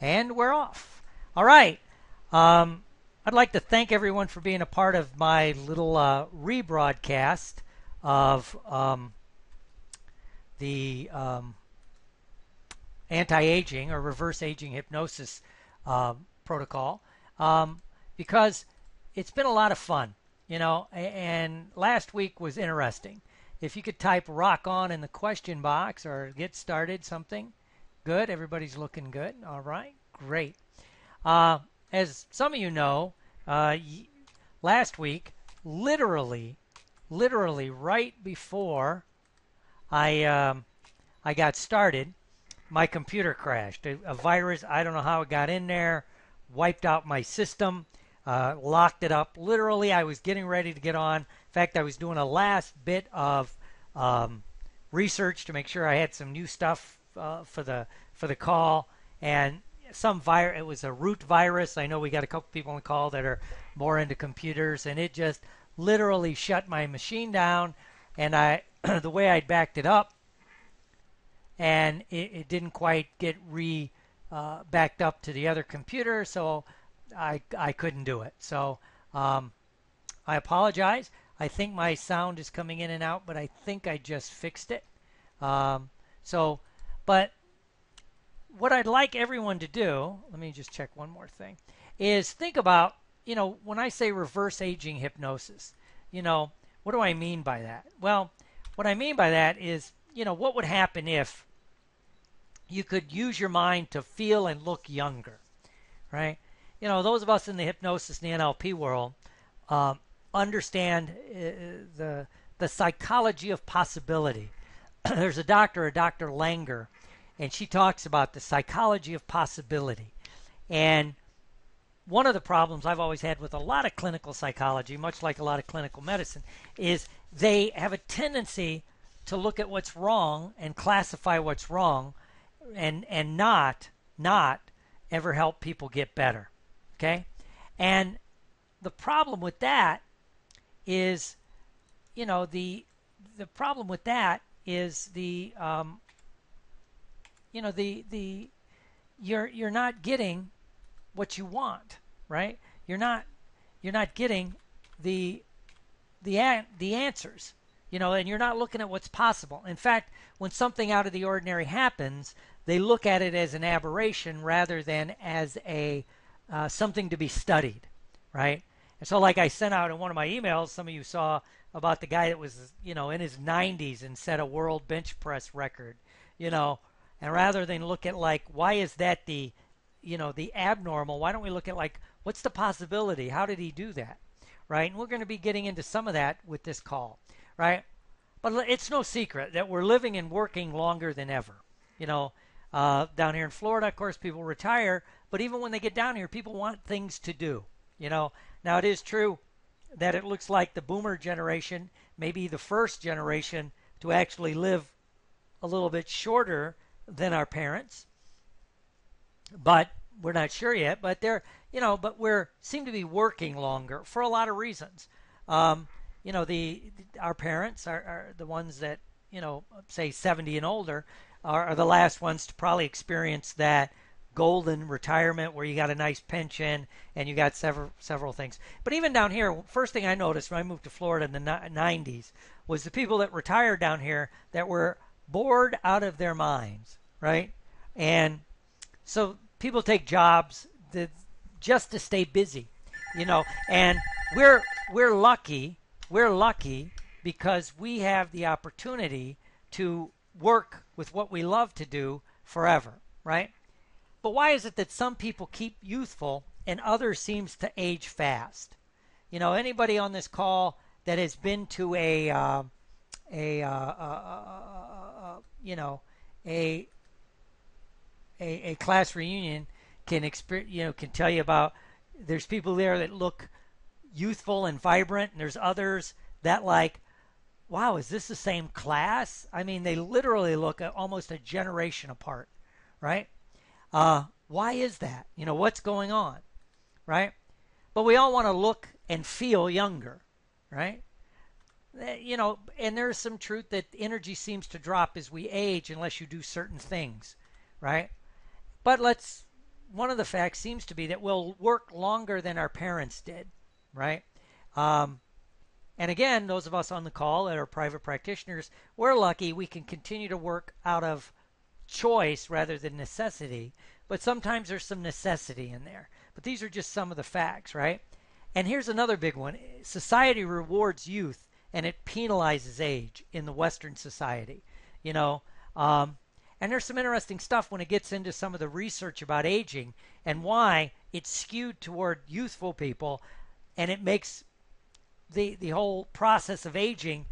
And we're off. All right. I'd like to thank everyone for being a part of my little rebroadcast of the anti-aging or reverse aging hypnosis protocol because it's been a lot of fun, and last week was interesting. If you could type rock on in the question box or get started something, good. Everybody's looking good. All right, great. As some of you know, last week, literally right before I got started, my computer crashed. A virus, I don't know how it got in there, wiped out my system, locked it up. Literally, I was getting ready to get on. In fact, I was doing a last bit of research to make sure I had some new stuff for the call, and it was a root virus. I know we got a couple people on the call that are more into computers, and it just literally shut my machine down. And the way I backed it up, and it didn't quite get backed up to the other computer, so I couldn't do it. So I apologize. I think my sound is coming in and out, but I think I just fixed it. But what I'd like everyone to do, let me just check one more thing, is think about, when I say reverse aging hypnosis, what do I mean by that? Well, what I mean by that is, what would happen if you could use your mind to feel and look younger, right? Those of us in the hypnosis and the NLP world understand the psychology of possibility. There's a doctor, Dr. Langer, and she talks about the psychology of possibility. And one of the problems I've always had with a lot of clinical psychology, much like a lot of clinical medicine, is they have a tendency to look at what's wrong and classify what's wrong and not ever help people get better. Okay? And the problem with that is, the problem with that is you're not getting what you want, right? You're not getting the answers, and you're not looking at what's possible. In fact, when something out of the ordinary happens, they look at it as an aberration rather than as a something to be studied, right? And so, like I sent out in one of my emails, some of you saw about the guy that was, in his 90s and set a world bench press record, and rather than look at like, why is that the abnormal, why don't we look at like, what's the possibility? How did he do that? Right? And we're going to be getting into some of that with this call, right? But it's no secret that we're living and working longer than ever. Down here in Florida, of course, people retire, but even when they get down here, people want things to do. Now it is true that it looks like the boomer generation may be the first generation to actually live a little bit shorter than our parents, but we're not sure yet. But we're seem to be working longer for a lot of reasons. Our parents are the ones that say 70 and older are the last ones to probably experience that golden retirement where you got a nice pension and you got several things. But even down here, first thing I noticed when I moved to Florida in the 90s was the people that retired down here that were bored out of their minds, right? And so people take jobs just to stay busy, and we're lucky because we have the opportunity to work with what we love to do forever, right? But why is it that some people keep youthful and others seems to age fast? Anybody on this call that has been to a class reunion can tell you about. There's people there that look youthful and vibrant, and there's others that like, wow, is this the same class? I mean, they literally look almost a generation apart, right? Why is that? What's going on, right? But we all want to look and feel younger, right? And there's some truth that energy seems to drop as we age unless you do certain things, right? But let's one of the facts seems to be that we'll work longer than our parents did, right? Um, and again, those of us on the call that are private practitioners, we're lucky we can continue to work out of choice rather than necessity. But sometimes there's some necessity in there. But these are just some of the facts, right? And here's another big one. Society rewards youth and it penalizes age in the Western society. You know, and there's some interesting stuff when it gets into some of the research about aging and why it's skewed toward youthful people, and it makes the whole process of aging,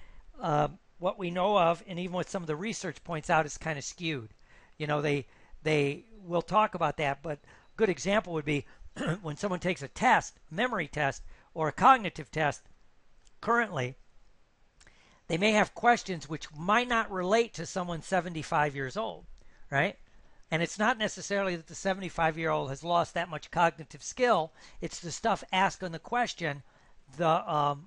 what we know of, and even what some of the research points out, is kind of skewed. You know, they will talk about that, but a good example would be when someone takes a test, memory test, or a cognitive test currently, they may have questions which might not relate to someone 75 years old, right? And it's not necessarily that the 75-year-old has lost that much cognitive skill. It's the stuff asked on the question that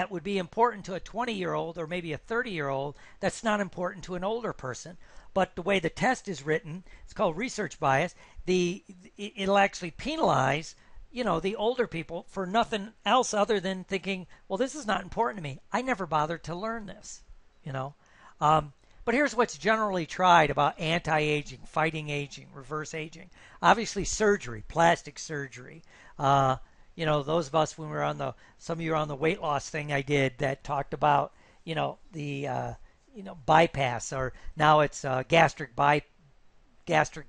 would be important to a 20-year-old or maybe a 30-year-old that's not important to an older person. But the way the test is written, it's called research bias, it'll actually penalize the older people for nothing else other than thinking, well, this is not important to me. I never bothered to learn this, But here's what's generally tried about anti-aging, fighting aging, reverse aging. Obviously, surgery, plastic surgery. Those of us when we were some of you were on the weight loss thing I did that talked about, the bypass, or now it's gastric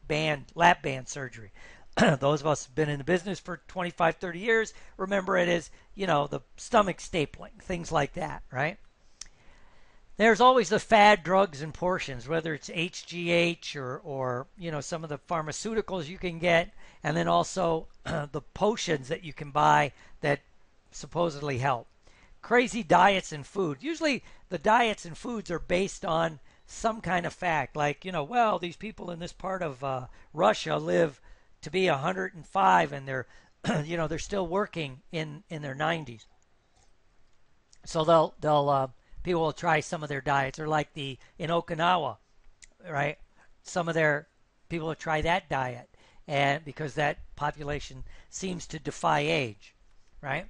band, lap band surgery. Those of us who've been in the business for 25, 30 years remember it as, the stomach stapling, things like that, right? There's always the fad drugs and portions, whether it's HGH or some of the pharmaceuticals you can get, and then also the potions that you can buy that supposedly help. Crazy diets and food. Usually the diets and foods are based on some kind of fact, like, these people in this part of Russia live to be 105 and they're they're still working in their 90s. So they'll people will try some of their diets, or like in Okinawa, right? Some of their people will try that diet, and because that population seems to defy age, right?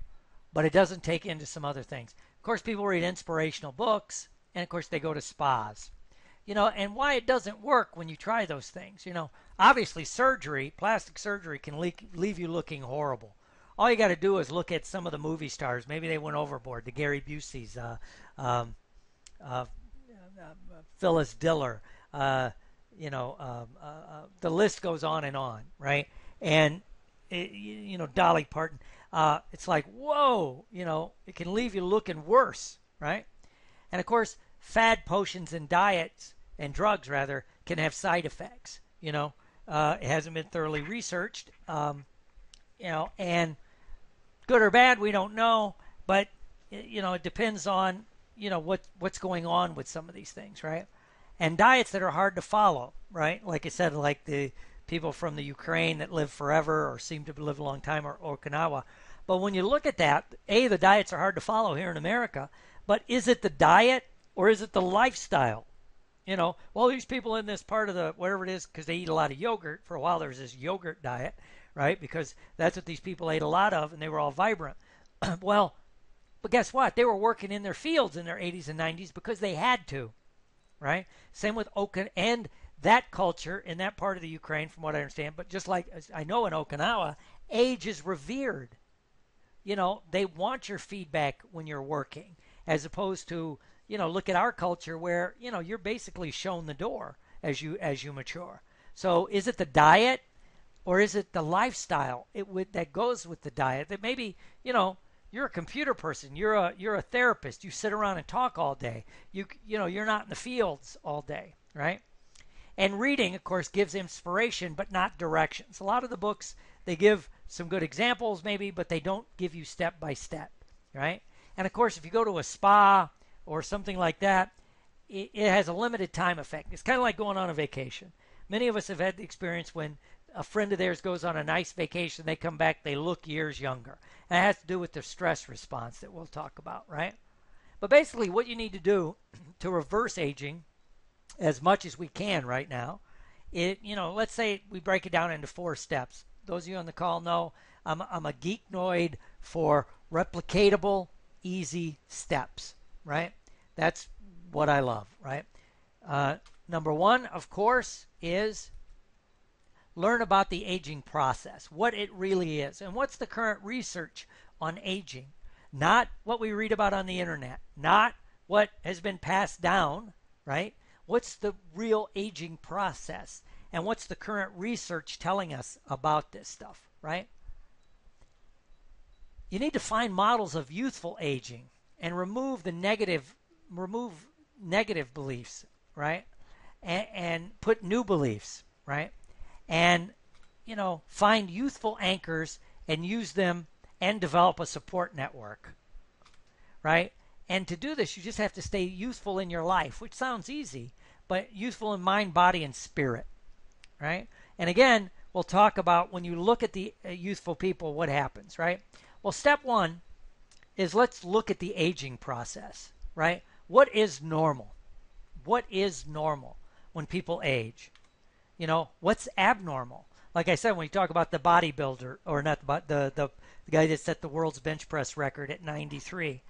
But it doesn't take into some other things. Of course, people read inspirational books, and of course they go to spas. And why it doesn't work when you try those things. Obviously surgery, plastic surgery, can leave you looking horrible. All you got to do is look at some of the movie stars. Maybe they went overboard. The Gary Busey's, Phyllis Diller, the list goes on, right? And, Dolly Parton. It's like, whoa, it can leave you looking worse, right? And of course, fad potions and diets and drugs rather can have side effects. It hasn't been thoroughly researched, and good or bad, we don't know. But it depends on what's going on with some of these things, right? And diets that are hard to follow, right? Like I said, like the people from the Ukraine that live forever or seem to live a long time, or Okinawa. But when you look at that, the diets are hard to follow here in America. But is it the diet or is it the lifestyle? These people in this part of the whatever it is, because they eat a lot of yogurt. For a while there was this yogurt diet, right? Because that's what these people ate a lot of, and they were all vibrant. Well, but guess what? They were working in their fields in their 80s and 90s because they had to, right? Same with Okinawa and that culture in that part of the Ukraine, from what I understand. But just like I know in Okinawa, age is revered. They want your feedback when you're working, as opposed to, look at our culture where, you're basically shown the door as you mature. So is it the diet or is it the lifestyle that goes with the diet? That maybe, you're a computer person, you're a therapist, you sit around and talk all day. You're not in the fields all day, right? And reading, of course, gives inspiration but not directions. A lot of the books, they give some good examples maybe, but they don't give you step by step, right? And of course, if you go to a spa or something like that, it has a limited time effect. It's kind of like going on a vacation. Many of us have had the experience when a friend of theirs goes on a nice vacation, they come back, they look years younger. And it has to do with their stress response that we'll talk about, right? But basically what you need to do to reverse aging as much as we can right now Let's say we break it down into 4 steps. Those of you on the call know I'm a geeknoid for replicatable, easy steps, right? That's what I love, right? Number 1, of course, is learn about the aging process, what it really is, and what's the current research on aging. Not what we read about on the internet, not what has been passed down, right? What's the real aging process? And what's the current research telling us about this stuff, right? You need to find models of youthful aging and remove negative beliefs, right? And put new beliefs, right? And find youthful anchors and use them and develop a support network, right? And to do this, you just have to stay youthful in your life, which sounds easy, but youthful in mind, body, and spirit, right? And again, we'll talk about when you look at the youthful people, what happens, right? Well, step 1 is let's look at the aging process, right? What is normal? What is normal when people age? What's abnormal? Like I said, when you talk about the bodybuilder, or not the guy that set the world's bench press record at 93,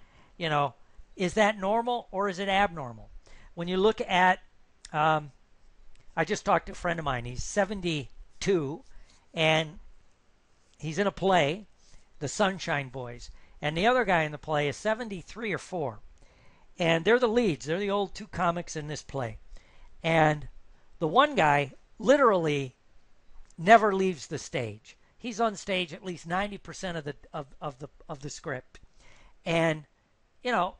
is that normal or is it abnormal? When you look at, I just talked to a friend of mine. He's 72, and he's in a play, The Sunshine Boys, and the other guy in the play is 73 or 4, and they're the leads. They're the old 2 comics in this play, and the one guy literally never leaves the stage. He's on stage at least 90% of the script, and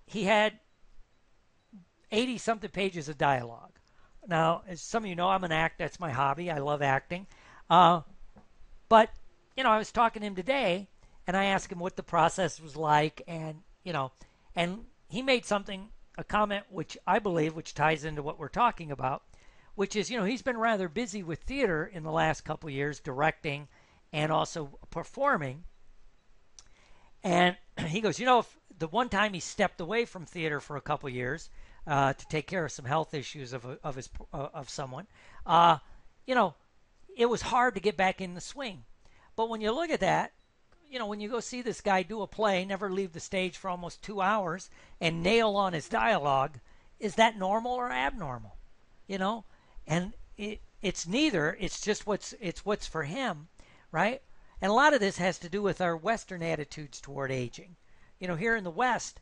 he had 80 something pages of dialogue. Now, as some of you know, I'm an actor. That's my hobby. I love acting. But I was talking to him today, and I asked him what the process was like, and and he made a comment which I believe, which ties into what we're talking about, which is, he's been rather busy with theater in the last couple of years, directing and also performing. And he goes, the one time he stepped away from theater for a couple of years to take care of some health issues of someone, it was hard to get back in the swing. But when you look at that, when you go see this guy do a play, never leave the stage for almost 2 hours, and nail on his dialogue, is that normal or abnormal? And it's neither. It's just what's for him, right? And a lot of this has to do with our Western attitudes toward aging. Here in the West,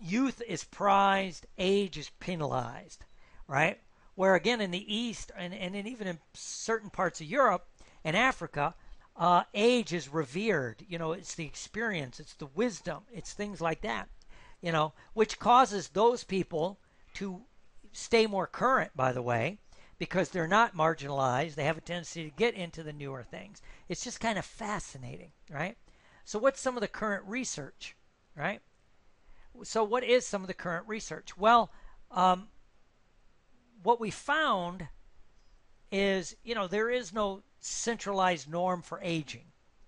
youth is prized, age is penalized, right? Where again in the East and even in certain parts of Europe and Africa, age is revered. It's the experience, it's the wisdom, it's things like that, which causes those people to stay more current, by the way, because they're not marginalized. They have a tendency to get into the newer things. It's just kind of fascinating, right? So what's some of the current research, right? So what is some of the current research? Well, what we found is, there is no centralized norm for aging,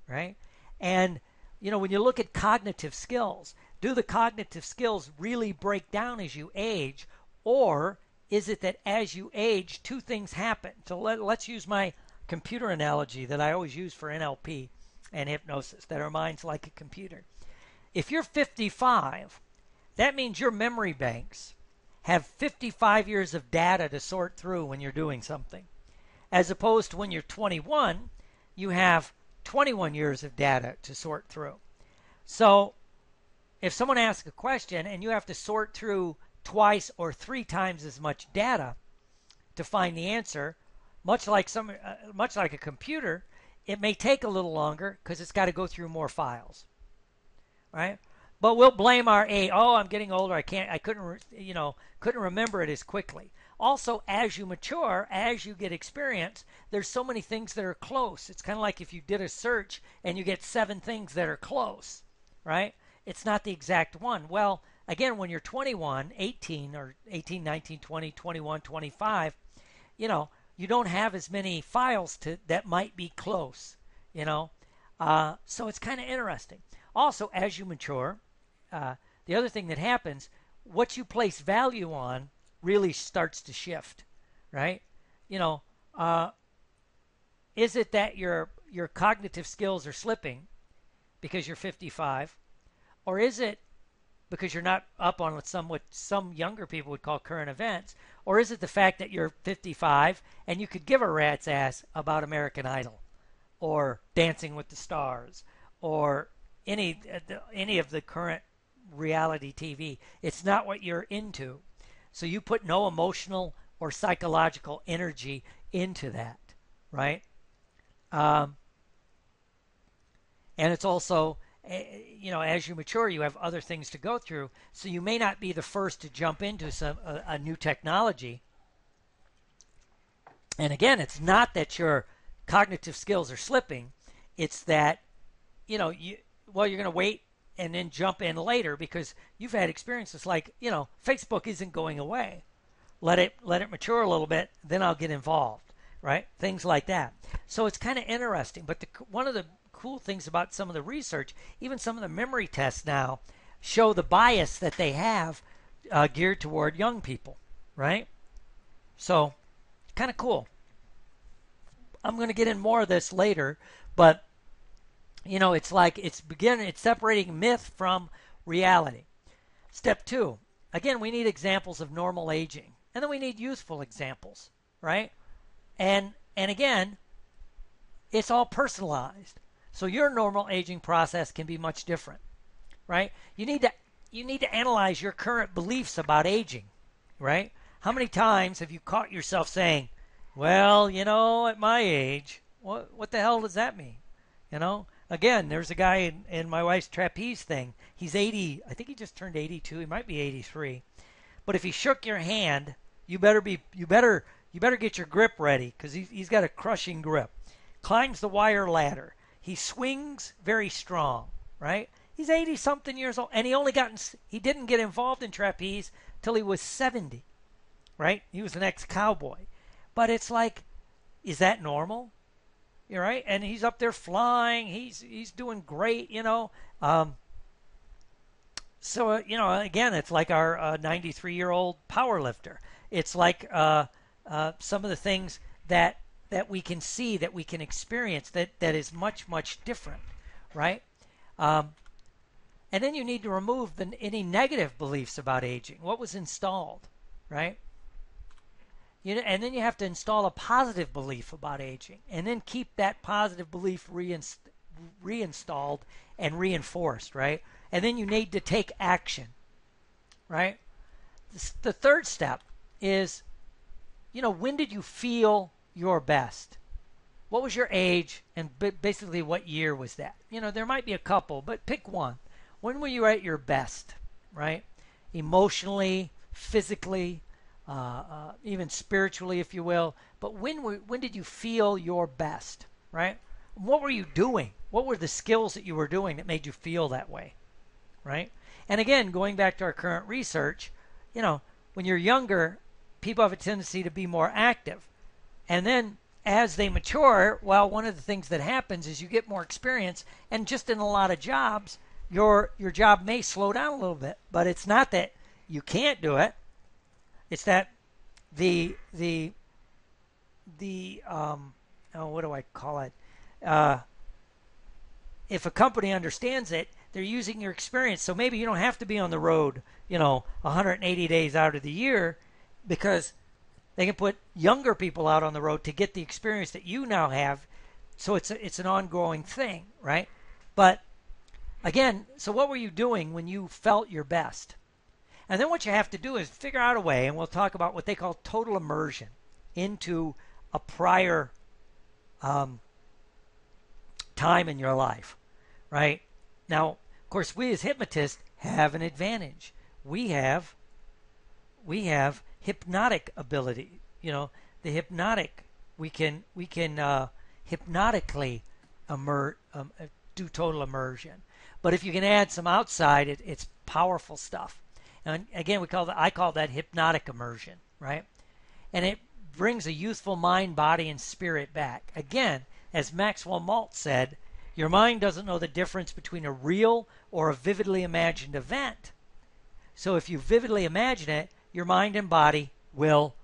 right? And, when you look at cognitive skills, do the cognitive skills really break down as you age, or is it that as you age, 2 things happen? So let's use my computer analogy that I always use for NLP and hypnosis, that our mind's like a computer. If you're 55, that means your memory banks have 55 years of data to sort through when you're doing something. As opposed to when you're 21, you have 21 years of data to sort through. So if someone asks a question and you have to sort through twice or 3 times as much data to find the answer, much like a computer, it may take a little longer because it's got to go through more files, right? But we'll blame our age. Oh, I'm getting older. I couldn't remember it as quickly. Also, as you mature, as you get experience, there's so many things that are close. It's kind of like if you did a search and you get 7 things that are close, right? It's not the exact one. Well, again, when you're 21, 18, or 18, 19, 20, 21, 25, you don't have as many files that might be close, So it's kind of interesting. Also, as you mature, the other thing that happens, what you place value on really starts to shift, right? You know, uh, is it that your cognitive skills are slipping because you're 55, or is it because you're not up on what some younger people would call current events, or is it the fact that you're 55 and you could give a rat's ass about American Idol or Dancing with the Stars or any of the current reality TV? It's not what you're into, so you put no emotional or psychological energy into that, right? Um, and it's also, as you mature, you have other things to go through. So you may not be the first to jump into a new technology. And again, it's not that your cognitive skills are slipping. It's that, you're going to wait and then jump in later because you've had experiences like, Facebook isn't going away. Let it mature a little bit, then I'll get involved, right? Things like that. So it's kind of interesting. But one of the cool things about some of the research, even some of the memory tests now, show the bias that they have geared toward young people, right? So kind of cool. I'm going to get in more of this later, but it's like it's separating myth from reality. Step 2, again, we need examples of normal aging, and then we need youthful examples, right? And again, it's all personalized. So your normal aging process can be much different, right? You need to analyze your current beliefs about aging, right? How many times have you caught yourself saying, "Well, at my age, what the hell does that mean?" Again, there's a guy in my wife's trapeze thing. He's 80. I think he just turned 82. He might be 83. But if he shook your hand, you better get your grip ready because he's got a crushing grip. Climbs the wire ladder. He swings very strong, right? He's 80 something years old, and he didn't get involved in trapeze till he was 70, right? He was an ex-cowboy. But it's like, is that normal? You're right, and he's up there flying. He's doing great, So again, it's like our 93-year-old power lifter. It's like some of the things that we can see, that we can experience, that is much, much different, right? And then you need to remove any negative beliefs about aging. What was installed, right? And then you have to install a positive belief about aging, and then keep that positive belief reinstalled and reinforced, right? And then you need to take action, right? The third step is, when did you feel your best? What was your age, and basically what year was that? There might be a couple, but pick one. When were you at your best, right? Emotionally, physically, even spiritually, if you will. But when did you feel your best, right? What were you doing? What were the skills that you were doing that made you feel that way, right? And again, going back to our current research, when you're younger, people have a tendency to be more active. And then as they mature, well, one of the things that happens is you get more experience, and just in a lot of jobs, your job may slow down a little bit. But it's not that you can't do it. It's that the what do I call it? If a company understands it, they're using your experience. So maybe you don't have to be on the road, 180 days out of the year, because they can put younger people out on the road to get the experience that you now have. So it's an ongoing thing, right? But again, so what were you doing when you felt your best? And then what you have to do is figure out a way, and we'll talk about what they call total immersion into a prior time in your life, right? Now, of course, we as hypnotists have an advantage. We have hypnotic ability. The hypnotic, we can hypnotically do total immersion. But if you can add some outside, it's powerful stuff. And again, I call that hypnotic immersion, right? And it brings a youthful mind, body, and spirit back. Again, as Maxwell Maltz said, your mind doesn't know the difference between a real or a vividly imagined event. So if you vividly imagine it, your mind and body will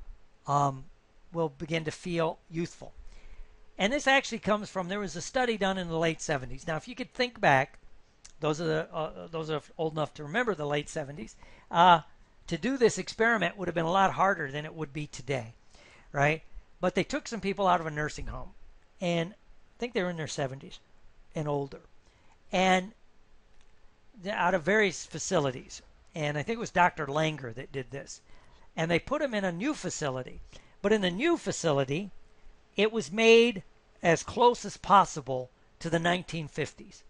will begin to feel youthful. And this actually comes from, there was a study done in the late 70s. Now, if you could think back, those are old enough to remember the late 70s, to do this experiment would have been a lot harder than it would be today, right? But they took some people out of a nursing home, and I think they were in their 70s and older, and out of various facilities. And I think it was Dr. Langer that did this. And they put them in a new facility. But in the new facility, it was made as close as possible to the 1950s.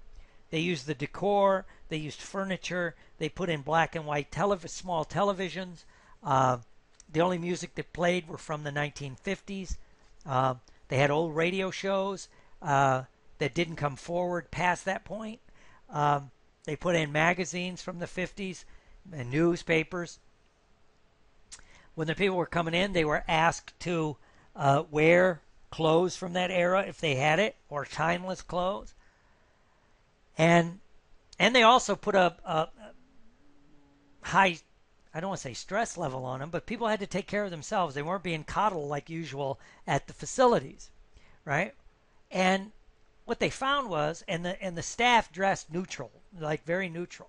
They used the decor, they used furniture, they put in black and white small televisions. The only music that played were from the 1950s. They had old radio shows that didn't come forward past that point. They put in magazines from the 50s and newspapers. When the people were coming in, they were asked to wear clothes from that era if they had it, or timeless clothes. And they also put a high, I don't want to say stress level on them, but people had to take care of themselves. They weren't being coddled like usual at the facilities, right? And what they found was, and the staff dressed neutral, like very neutral.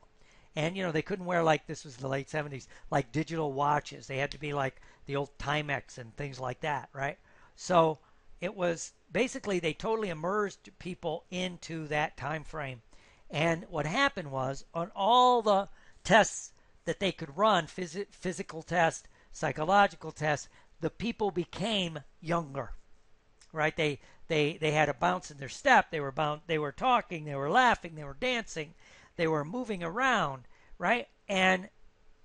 And, they couldn't wear, like, this was the late 70s, like digital watches. They had to be like the old Timex and things like that, right? So it was basically they totally immersed people into that time frame. And what happened was, on all the tests that they could run, physical tests, psychological tests, the people became younger, right? They had a bounce in their step. They were talking, they were laughing, they were dancing, they were moving around, right? And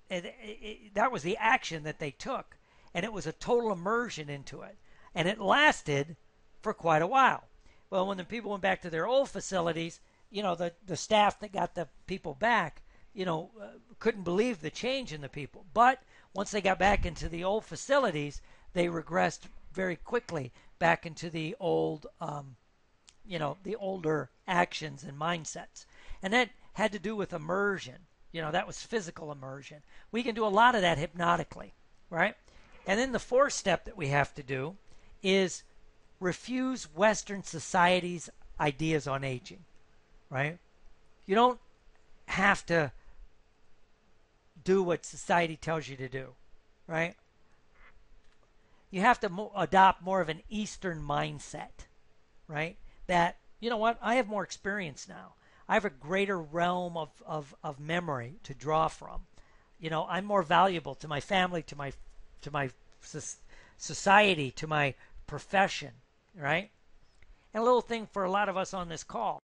that was the action that they took. And it was a total immersion into it. And it lasted for quite a while. Well, when the people went back to their old facilities, the staff that got the people back, couldn't believe the change in the people. But once they got back into the old facilities, they regressed very quickly back into the old, the older actions and mindsets. And that had to do with immersion. That was physical immersion. We can do a lot of that hypnotically, right? And then the fourth step that we have to do is refuse Western society's ideas on aging, right? You don't have to do what society tells you to do, right? You have to adopt more of an Eastern mindset, right? That, I have more experience now. I have a greater realm of memory to draw from. I'm more valuable to my family, to my society, to my profession, right? And a little thing for a lot of us on this call.